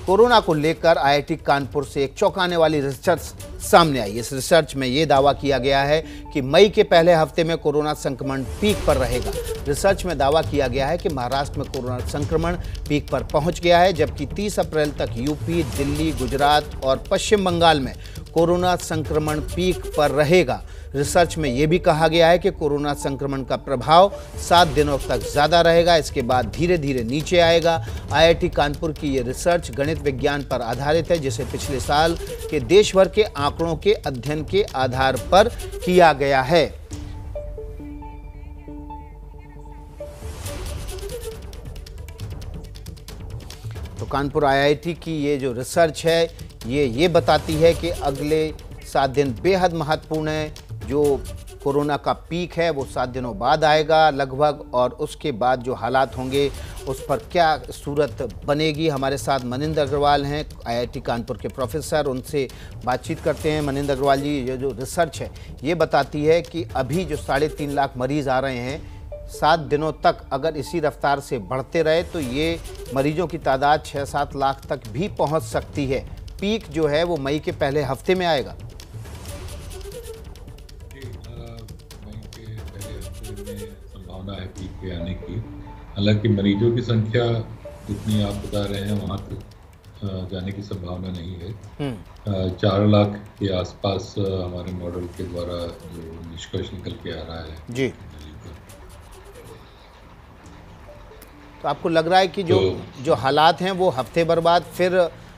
Corona को लेकर IIT Kanpur से एक चौंकाने वाली रिसर्च सामने आई। इस रिसर्च में ये दावा किया गया है कि मई के पहले हफ्ते में कोरोना संक्रमण पीक पर रहेगा। रिसर्च में दावा किया गया है कि महाराष्ट्र में कोरोना संक्रमण पीक पर पहुंच गया है, जबकि 30 अप्रैल तक यूपी, दिल्ली, गुजरात और पश्चिम बंगाल में कोरोना संक्रमण पीक पर रहेगा। रिसर्च में यह भी कहा गया है कि कोरोना संक्रमण का प्रभाव 7 दिनों तक ज़्यादा रहेगा, इसके बाद धीरे धीरे नीचे आएगा। आईआईटी कानपुर की ये रिसर्च गणित विज्ञान पर आधारित है, जिसे पिछले साल के देश भर के आंकड़ों के अध्ययन के आधार पर किया गया है। तो कानपुर आईआईटी की ये जो रिसर्च है ये बताती है कि अगले 7 दिन बेहद महत्वपूर्ण है। जो कोरोना का पीक है वो 7 दिनों बाद आएगा लगभग, और उसके बाद जो हालात होंगे उस पर क्या सूरत बनेगी। हमारे साथ मनिंदर अग्रवाल हैं, आईआईटी कानपुर के प्रोफेसर, उनसे बातचीत करते हैं। मनिंदर अग्रवाल जी, ये जो रिसर्च है ये बताती है कि अभी जो 3.5 लाख मरीज़ आ रहे हैं, 7 दिनों तक अगर इसी रफ्तार से बढ़ते रहे तो ये मरीजों की तादाद 6-7 लाख तक भी पहुंच सकती है। पीक जो है वो मई के पहले हफ्ते में आएगा। मई के पहले हफ्ते में संभावना है पीक पे आने की। हालांकि मरीजों की संख्या जितनी आप बता रहे हैं वहाँ तक जाने की संभावना नहीं है। 4 लाख के आसपास हमारे मॉडल के द्वारा जो निष्कर्ष निकल के आ रहा है जी। तो आपको लग रहा है कि जो हालात हैं वो हफ्ते भर बाद फिर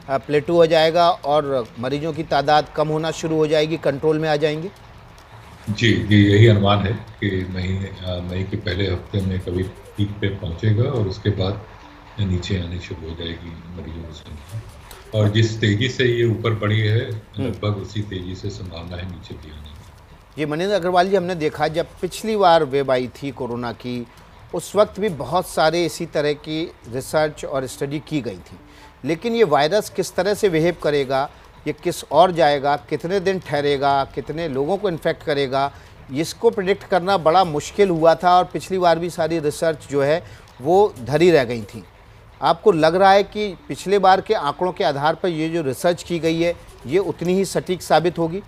प्लेटू हो जाएगा और मरीजों की तादाद कम होना शुरू हो जाएगी, कंट्रोल में आ जाएंगे? जी, यही अनुमान है कि मई के पहले हफ्ते में कभी पीक पे पहुंचेगा और उसके बाद नीचे आने शुरू हो जाएगी मरीजों की संख्या। और जिस तेजी से ये ऊपर बढ़ी है लगभग उसी तेजी से संभावना है नीचे भी आने की। ये मनिंदर अग्रवाल जी, हमने देखा जब पिछली बार वेव आई थी कोरोना की, उस वक्त भी बहुत सारे इसी तरह की रिसर्च और स्टडी की गई थी, लेकिन ये वायरस किस तरह से बिहेव करेगा, ये किस और जाएगा, कितने दिन ठहरेगा, कितने लोगों को इन्फेक्ट करेगा, इसको प्रेडिक्ट करना बड़ा मुश्किल हुआ था। और पिछली बार भी सारी रिसर्च जो है वो धरी रह गई थी। आपको लग रहा है कि पिछले बार के आंकड़ों के आधार पर ये जो रिसर्च की गई है ये उतनी ही सटीक साबित होगी?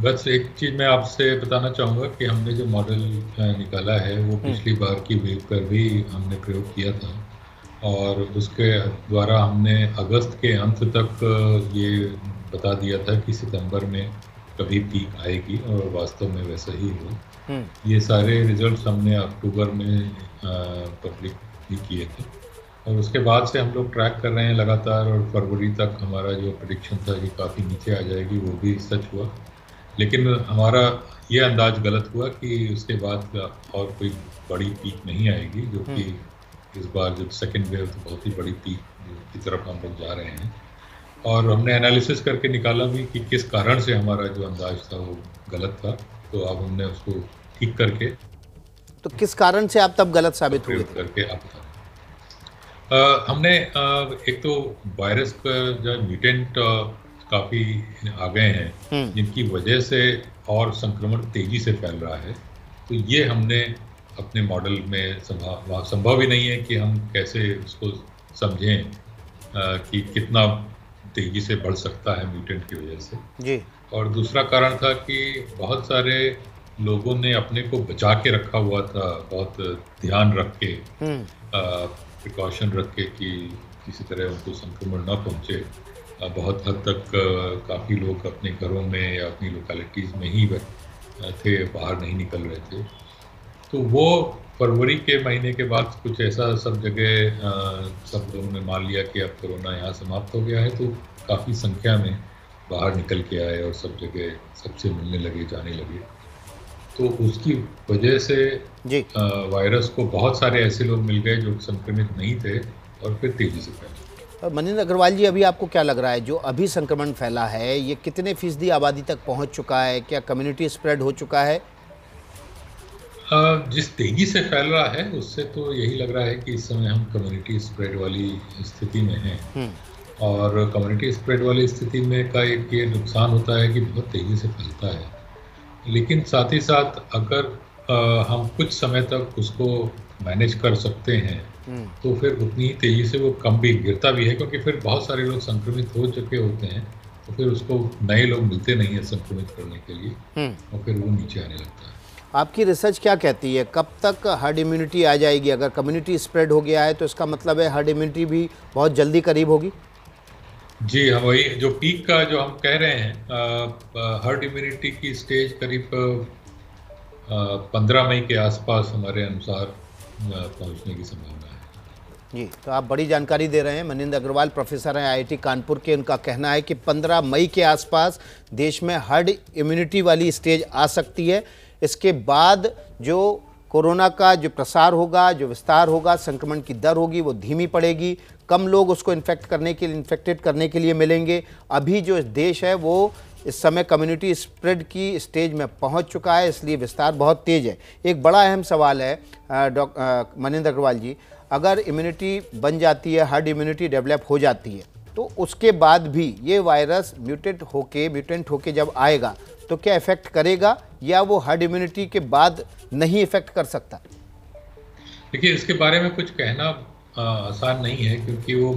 बस एक चीज़ मैं आपसे बताना चाहूँगा कि हमने जो मॉडल निकाला है वो पिछली बार की वेव पर भी हमने प्रयोग किया था, और उसके द्वारा हमने अगस्त के अंत तक ये बता दिया था कि सितंबर में कभी पीक आएगी, और वास्तव में वैसा ही हुआ। ये सारे रिजल्ट्स हमने अक्टूबर में पब्लिक भी किए थे, और उसके बाद से हम लोग ट्रैक कर रहे हैं लगातार, और फरवरी तक हमारा जो प्रेडिक्शन था कि काफ़ी नीचे आ जाएगी वो भी सच हुआ। लेकिन हमारा ये अंदाज गलत हुआ कि उसके बाद और कोई बड़ी पीक नहीं आएगी, जो कि इस बार जो सेकेंड वेव तो बहुत ही बड़ी पीक की तरफ हम लोग जा रहे हैं। और हमने एनालिसिस करके निकाला भी कि किस कारण से हमारा जो अंदाज था वो गलत था, तो अब हमने उसको ठीक करके। तो किस कारण से आप तब गलत साबित हुए करके आप हमने एक तो वायरस का जो म्यूटेंट काफ़ी आ गए हैं जिनकी वजह से और संक्रमण तेजी से फैल रहा है, तो ये हमने अपने मॉडल में संभव ही नहीं है कि हम कैसे उसको समझें कि कितना तेजी से बढ़ सकता है म्यूटेंट की वजह से जी। और दूसरा कारण था कि बहुत सारे लोगों ने अपने को बचा के रखा हुआ था, बहुत ध्यान रख के प्रिकॉशन रख के कि किसी तरह उनको संक्रमण न पहुंचे। बहुत हद तक काफ़ी लोग अपने घरों में या अपनी लोकेलिटीज़ में ही थे, बाहर नहीं निकल रहे थे। तो वो फरवरी के महीने के बाद कुछ ऐसा सब जगह सब लोगों ने मान लिया कि अब कोरोना यहाँ समाप्त हो गया है, तो काफ़ी संख्या में बाहर निकल के आए और सब जगह सबसे मिलने लगे, जाने लगे। तो उसकी वजह से वायरस को बहुत सारे ऐसे लोग मिल गए जो संक्रमित नहीं थे और फिर तेज़ी से फैला। मनिंदर अग्रवाल जी, अभी आपको क्या लग रहा है जो अभी संक्रमण फैला है ये कितने फीसदी आबादी तक पहुंच चुका है? क्या कम्युनिटी स्प्रेड हो चुका है? जिस तेजी से फैल रहा है उससे तो यही लग रहा है कि इस समय हम कम्युनिटी स्प्रेड वाली स्थिति में हैं। और कम्युनिटी स्प्रेड वाली स्थिति में का एक ये नुकसान होता है कि बहुत तेज़ी से फैलता है, लेकिन साथ ही साथ अगर हम कुछ समय तक उसको मैनेज कर सकते हैं तो फिर उतनी ही तेजी से वो कम भी गिरता भी है, क्योंकि फिर बहुत सारे लोग संक्रमित हो चुके होते हैं, तो फिर उसको नए लोग मिलते नहीं है संक्रमित करने के लिए, और फिर वो नीचे आने लगता है। आपकी रिसर्च क्या कहती है, कब तक हर्ड इम्यूनिटी आ जाएगी? अगर कम्युनिटी स्प्रेड हो गया है तो इसका मतलब है हर्ड इम्यूनिटी भी बहुत जल्दी करीब होगी? जी हाँ, वही जो पीक का जो हम कह रहे हैं, हर्ड इम्यूनिटी की स्टेज करीब 15 मई के आसपास हमारे अनुसार पहुंचने की संभावना है। जी, तो आप बड़ी जानकारी दे रहे हैं। मनिंदर अग्रवाल प्रोफेसर हैं आईआईटी कानपुर के। उनका कहना है कि 15 मई के आसपास देश में हर्ड इम्यूनिटी वाली स्टेज आ सकती है। इसके बाद जो कोरोना का जो प्रसार होगा, जो विस्तार होगा, संक्रमण की दर होगी वो धीमी पड़ेगी, कम लोग उसको इन्फेक्टेड करने के लिए मिलेंगे। अभी जो देश है वो इस समय कम्युनिटी स्प्रेड की स्टेज में पहुंच चुका है, इसलिए विस्तार बहुत तेज़ है। एक बड़ा अहम सवाल है मनिंदर अग्रवाल जी, अगर इम्यूनिटी बन जाती है, हर्ड इम्यूनिटी डेवलप हो जाती है, तो उसके बाद भी ये वायरस म्यूटेंट होके जब आएगा तो क्या इफेक्ट करेगा, या वो हर्ड इम्यूनिटी के बाद नहीं इफेक्ट कर सकता? देखिए, इसके बारे में कुछ कहना आसान नहीं है, क्योंकि वो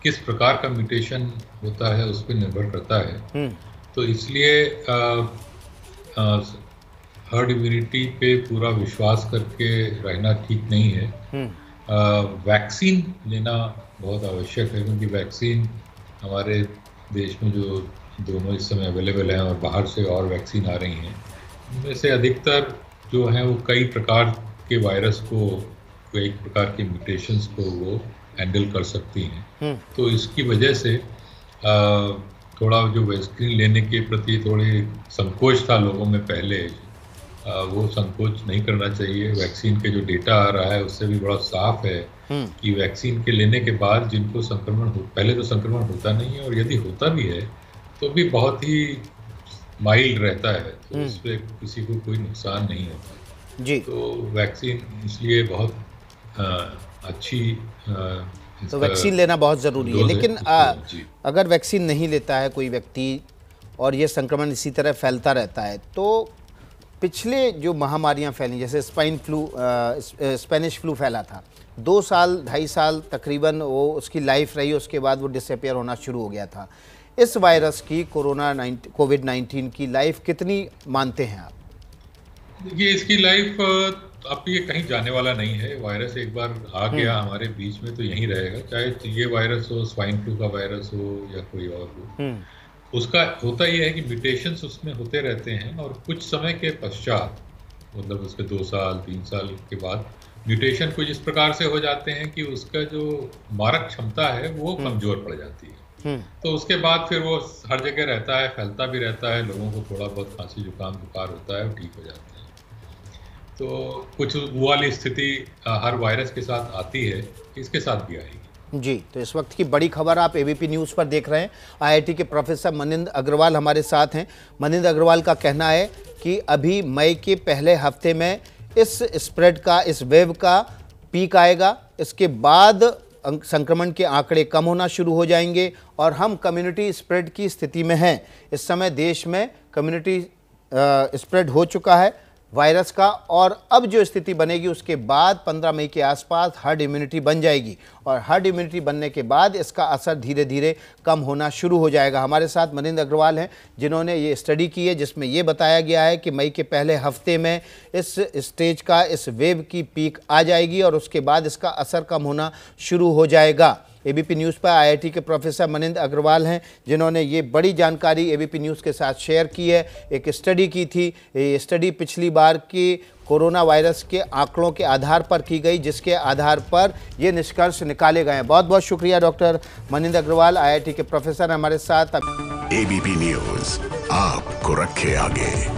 किस प्रकार का म्यूटेशन होता है उस पर निर्भर करता है। तो इसलिए हर्ड इम्यूनिटी पे पूरा विश्वास करके रहना ठीक नहीं है। वैक्सीन लेना बहुत आवश्यक है, क्योंकि वैक्सीन हमारे देश में जो दोनों इस समय अवेलेबल हैं और बाहर से और वैक्सीन आ रही हैं, उनमें से अधिकतर जो हैं वो कई प्रकार के वायरस को, कई प्रकार के म्यूटेशंस को वो हैंडल कर सकती हैं। तो इसकी वजह से थोड़ा जो वैक्सीन लेने के प्रति थोड़े संकोच था लोगों में पहले, वो संकोच नहीं करना चाहिए। वैक्सीन के जो डेटा आ रहा है उससे भी बड़ा साफ है कि वैक्सीन के लेने के बाद जिनको संक्रमण पहले तो संक्रमण होता नहीं है, और यदि होता भी है तो भी बहुत ही माइल्ड रहता है, तो इससे किसी को कोई नुकसान नहीं होता जी। तो वैक्सीन इसलिए बहुत अच्छी तो वैक्सीन लेना बहुत ज़रूरी है। लेकिन अगर वैक्सीन नहीं लेता है कोई व्यक्ति और ये संक्रमण इसी तरह फैलता रहता है, तो पिछले जो महामारियां फैली, जैसे स्पेनिश फ्लू फैला था, 2 साल 2.5 साल तकरीबन वो उसकी लाइफ रही, उसके बाद वो डिसअपियर होना शुरू हो गया था। इस वायरस की कोविड-19 की लाइफ कितनी मानते हैं आप? देखिए, इसकी लाइफ अब ये कहीं जाने वाला नहीं है। वायरस एक बार आ गया हमारे बीच में तो यहीं रहेगा, चाहे ये वायरस हो, स्वाइन फ्लू का वायरस हो या कोई और हो। उसका होता यह है कि म्यूटेशंस उसमें होते रहते हैं, और कुछ समय के पश्चात, मतलब उसके 2 साल 3 साल के बाद म्यूटेशन कुछ इस प्रकार से हो जाते हैं कि उसका जो मारक क्षमता है वो कमजोर पड़ जाती है। तो उसके बाद फिर वो हर जगह रहता है, फैलता भी रहता है, लोगों को थोड़ा बहुत खांसी जुकाम बुखार होता है और ठीक हो जाता है। तो कुछ वो वाली स्थिति हर वायरस के साथ आती है, इसके साथ भी आएगी। जी, तो इस वक्त की बड़ी खबर आप एबीपी न्यूज़ पर देख रहे हैं। आईआईटी के प्रोफेसर मनिंदर अग्रवाल हमारे साथ हैं। मनिंदर अग्रवाल का कहना है कि अभी मई के पहले हफ्ते में इस स्प्रेड का, इस वेव का पीक आएगा। इसके बाद संक्रमण के आंकड़े कम होना शुरू हो जाएंगे और हम कम्युनिटी स्प्रेड की स्थिति में हैं। इस समय देश में कम्युनिटी स्प्रेड हो चुका है वायरस का, और अब जो स्थिति बनेगी उसके बाद 15 मई के आसपास हर्ड इम्यूनिटी बन जाएगी, और हर्ड इम्यूनिटी बनने के बाद इसका असर धीरे धीरे कम होना शुरू हो जाएगा। हमारे साथ मनिंदर अग्रवाल हैं, जिन्होंने ये स्टडी की है जिसमें ये बताया गया है कि मई के पहले हफ्ते में इस स्टेज का, इस वेव की पीक आ जाएगी और उसके बाद इसका असर कम होना शुरू हो जाएगा। एबीपी न्यूज़ पर आईआईटी के प्रोफेसर मनिंदर अग्रवाल हैं, जिन्होंने ये बड़ी जानकारी एबीपी न्यूज़ के साथ शेयर की है। एक स्टडी की थी, ये स्टडी पिछली बार की कोरोना वायरस के आंकड़ों के आधार पर की गई, जिसके आधार पर ये निष्कर्ष निकाले गए हैं। बहुत बहुत शुक्रिया डॉक्टर मनिंदर अग्रवाल, आईआईटी के प्रोफेसर हमारे साथ। एबीपी न्यूज़ आपको रखे आगे।